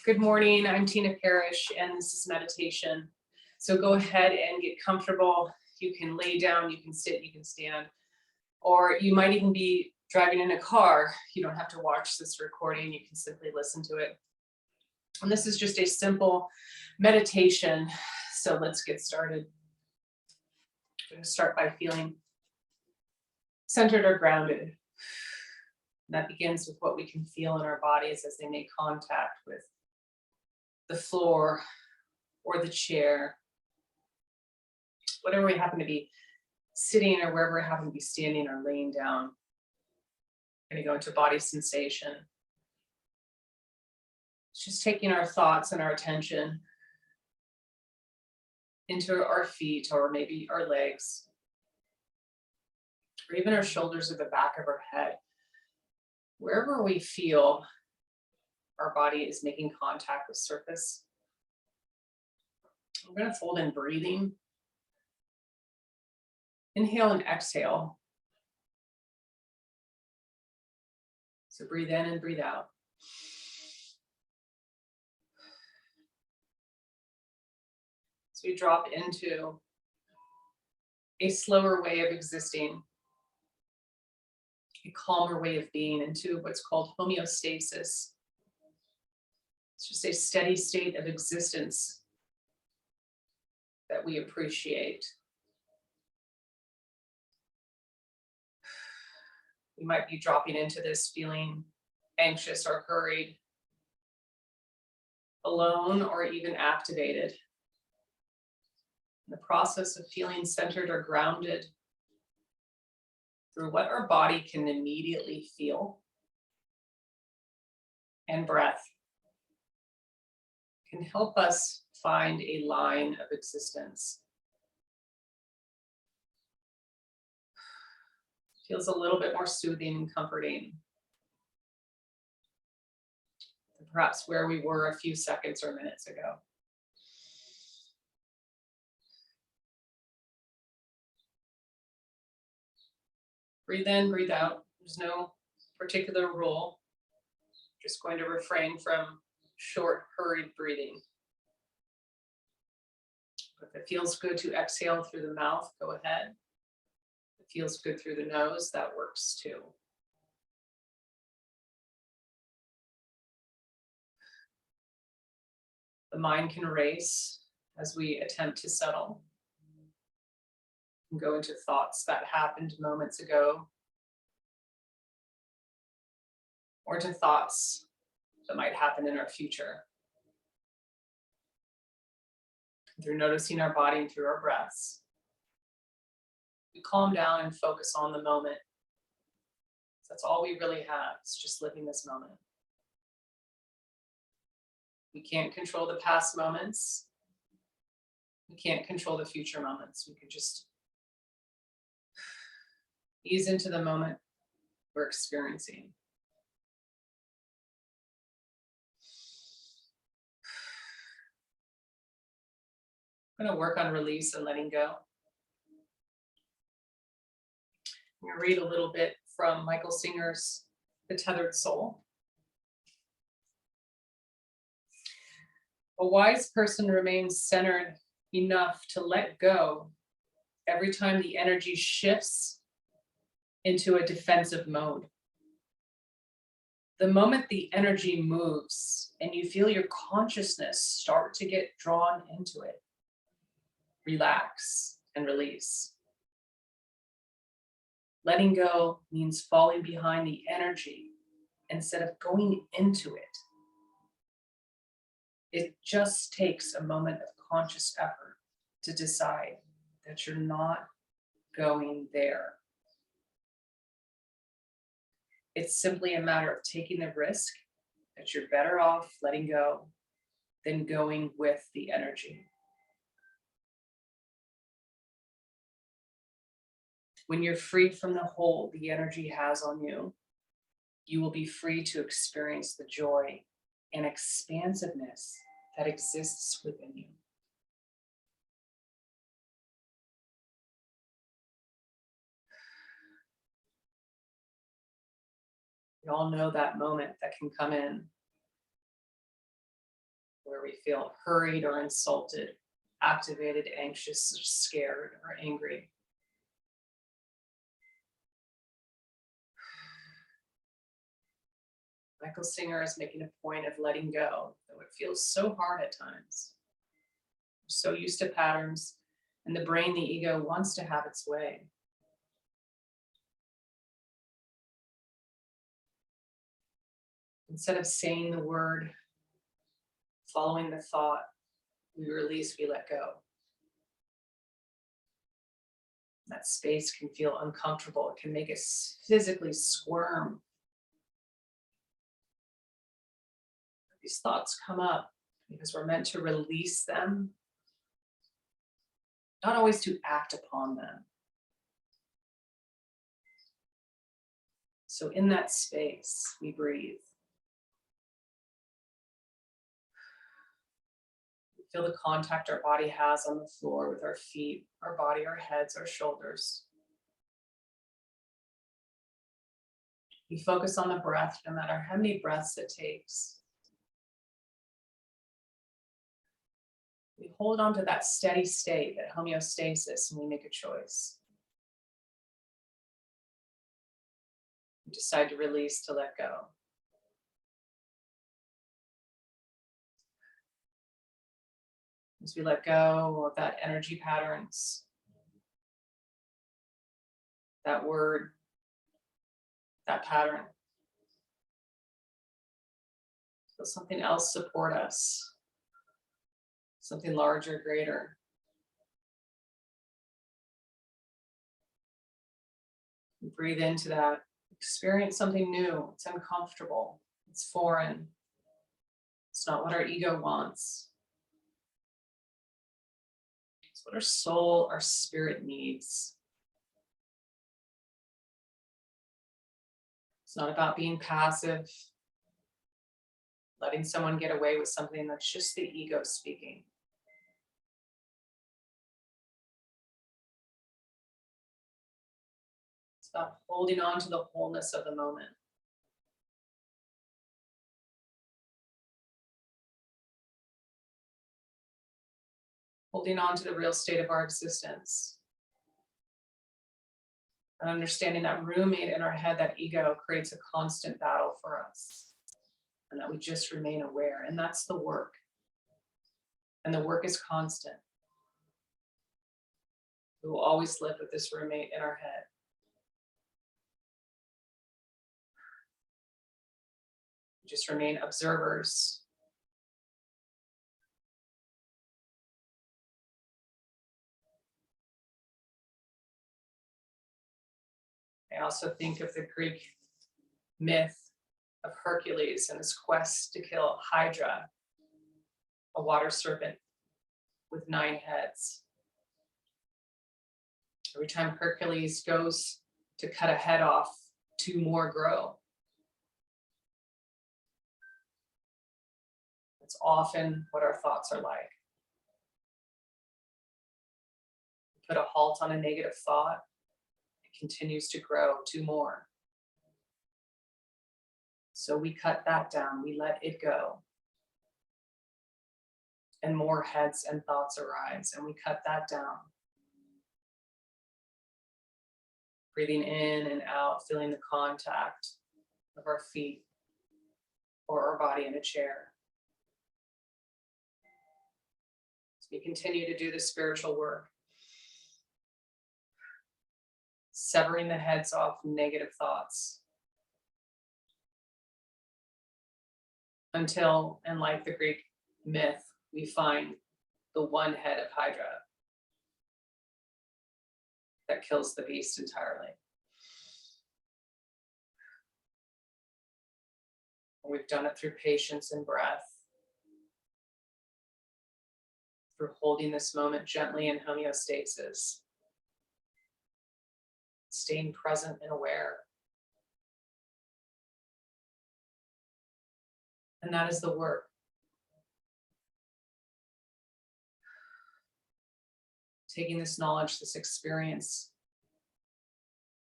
Good morning. I'm Tina Parrish, and this is meditation. So go ahead and get comfortable. You can lay down, you can sit, you can stand, or you might even be driving in a car. You don't have to watch this recording, you can simply listen to it. And this is just a simple meditation. So let's get started. I'm going to start by feeling centered or grounded. And that begins with what we can feel in our bodies as they make contact with the floor or the chair, whatever we happen to be sitting or wherever we happen to be standing or laying down. We're going to go into body sensation. It's just taking our thoughts and our attention into our feet or maybe our legs, or even our shoulders or the back of our head. Wherever we feel our body is making contact with surface, we're going to fold in breathing. Inhale and exhale. So breathe in and breathe out. So we drop into a slower way of existing, a calmer way of being, into what's called homeostasis. It's just a steady state of existence that we appreciate. We might be dropping into this feeling anxious or hurried, alone or even activated. In the process of feeling centered or grounded through what our body can immediately feel, and breath can help us find a line of existence. Feels a little bit more soothing and comforting than perhaps where we were a few seconds or minutes ago. Breathe in, breathe out. There's no particular rule. Just going to refrain from short, hurried breathing. If it feels good to exhale through the mouth, go ahead. If it feels good through the nose, that works too. The mind can race as we attempt to settle and go into thoughts that happened moments ago, or to thoughts that might happen in our future. Through noticing our body and through our breaths, we calm down and focus on the moment. That's all we really have. It's just living this moment. We can't control the past moments. We can't control the future moments. We can just ease into the moment we're experiencing. I'm going to work on release and letting go. I'm going to read a little bit from Michael Singer's The Tethered Soul. A wise person remains centered enough to let go every time the energy shifts into a defensive mode. The moment the energy moves and you feel your consciousness start to get drawn into it, relax and release. Letting go means falling behind the energy instead of going into it. It just takes a moment of conscious effort to decide that you're not going there. It's simply a matter of taking the risk that you're better off letting go than going with the energy. When you're free from the hold the energy has on you, you will be free to experience the joy and expansiveness that exists within you. We all know that moment that can come in where we feel hurried or insulted, activated, anxious, scared, or angry. Michael Singer is making a point of letting go, though it feels so hard at times. We're so used to patterns, and the brain, the ego, wants to have its way. Instead of saying the word, following the thought, we release, we let go. That space can feel uncomfortable. It can make us physically squirm. These thoughts come up because we're meant to release them, not always to act upon them. So in that space, we breathe. We feel the contact our body has on the floor with our feet, our body, our heads, our shoulders. We focus on the breath, no matter how many breaths it takes. We hold on to that steady state, that homeostasis, and we make a choice. We decide to release, to let go. As we let go of that energy patterns, that word, that pattern, feel something else support us. Something larger, greater. Breathe into that. Experience something new. It's uncomfortable. It's foreign. It's not what our ego wants. It's what our soul, our spirit needs. It's not about being passive, letting someone get away with something that's just the ego speaking. About holding on to the wholeness of the moment. Holding on to the real state of our existence. And understanding that roommate in our head, that ego, creates a constant battle for us. And that we just remain aware. And that's the work. And the work is constant. We will always live with this roommate in our head. Just remain observers. I also think of the Greek myth of Hercules and his quest to kill Hydra, a water serpent with 9 heads. Every time Hercules goes to cut a head off, 2 more grow. It's often what our thoughts are like. We put a halt on a negative thought, it continues to grow 2 more. So we cut that down, we let it go. And more heads and thoughts arise, and we cut that down. Breathing in and out, feeling the contact of our feet or our body in a chair. We continue to do the spiritual work, severing the heads off negative thoughts until, and like the Greek myth, we find the one head of Hydra that kills the beast entirely. And we've done it through patience and breath, through holding this moment gently in homeostasis, staying present and aware. And that is the work. Taking this knowledge, this experience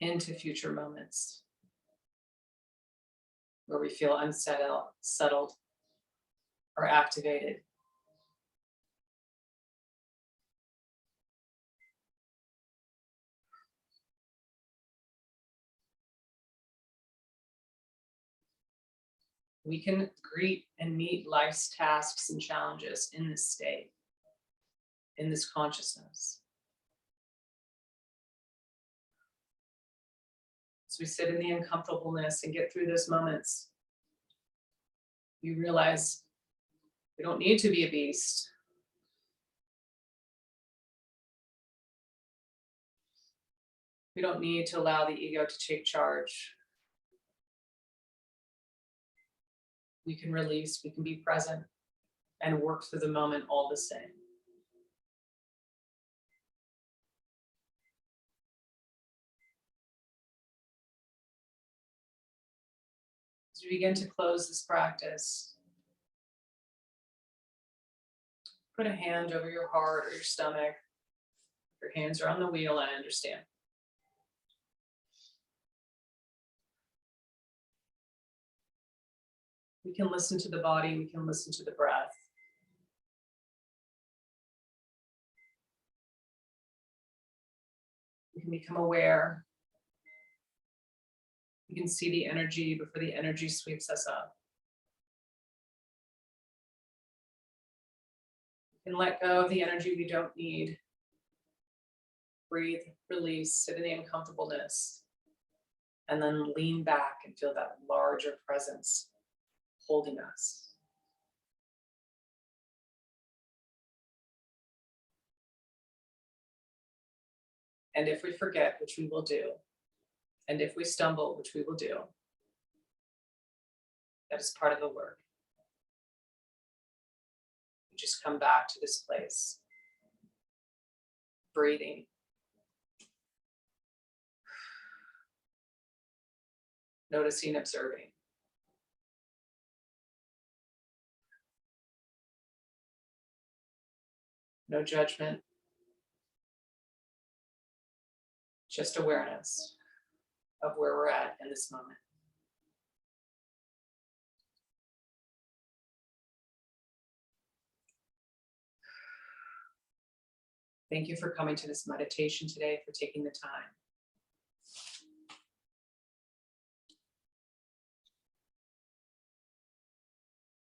into future moments where we feel unsettled, are activated. We can greet and meet life's tasks and challenges in this state, in this consciousness. As we sit in the uncomfortableness and get through those moments, we realize we don't need to be a beast. We don't need to allow the ego to take charge. We can release, we can be present, and work through the moment all the same. As we begin to close this practice, put a hand over your heart or your stomach. Your hands are on the wheel, I understand. We can listen to the body, we can listen to the breath. We can become aware. We can see the energy before the energy sweeps us up. We can let go of the energy we don't need. Breathe, release, sit in the uncomfortableness, and then lean back and feel that larger presence holding us. And if we forget, which we will do, and if we stumble, which we will do, that is part of the work. We just come back to this place, breathing, noticing, observing. No judgment, just awareness of where we're at in this moment. Thank you for coming to this meditation today, for taking the time.